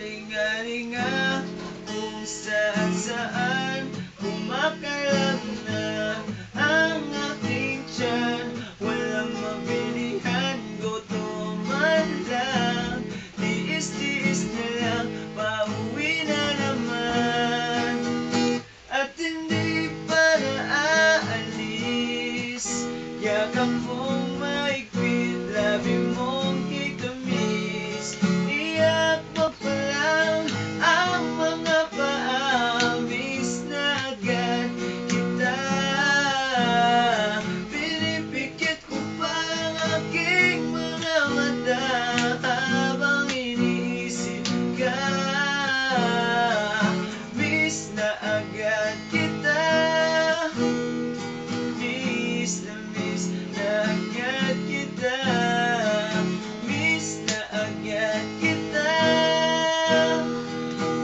aling-alinga kung saan-saan kumakalat na ang aking tiyan. Walang mabilihan, gutom man lang, tiis-tiis na lang, pauwi na naman. At hindi pa naaalis, yakap mong mahigpit, labi mong kitamis, iyak mo pa lang ang mga paa, miss na agad kita. Pinipikit ko pa ang aking mga mata habang iniisip ka, miss na agad kita. Miss na agad kita. Miss na agad kita.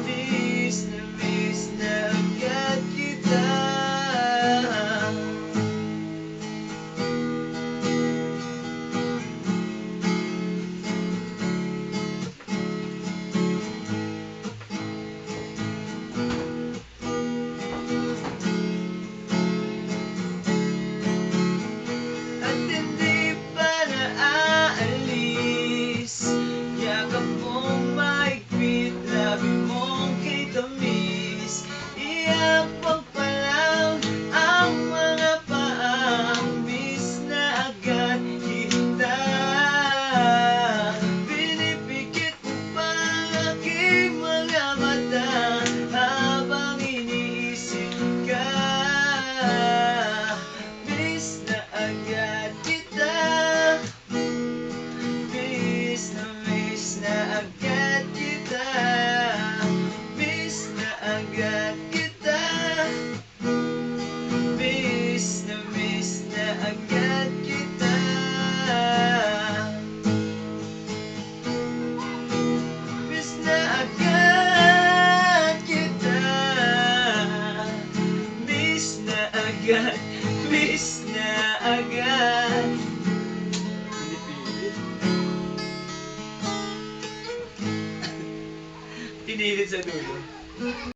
Miss na agad kita. At hindi pa naaalis, yakap mong mahigpit, labi mong kitamis, iyak mo pa lang ang mga paa, miss na agad kita. Pinipikit ko pa ang aking mga mata habang iniisip ka, miss na agad kita. Miss na agad kita. Miss na agad kita. Miss na agad kita. Miss na agad kita. Miss na agad. Miss na agad. Pinilit sa dulo.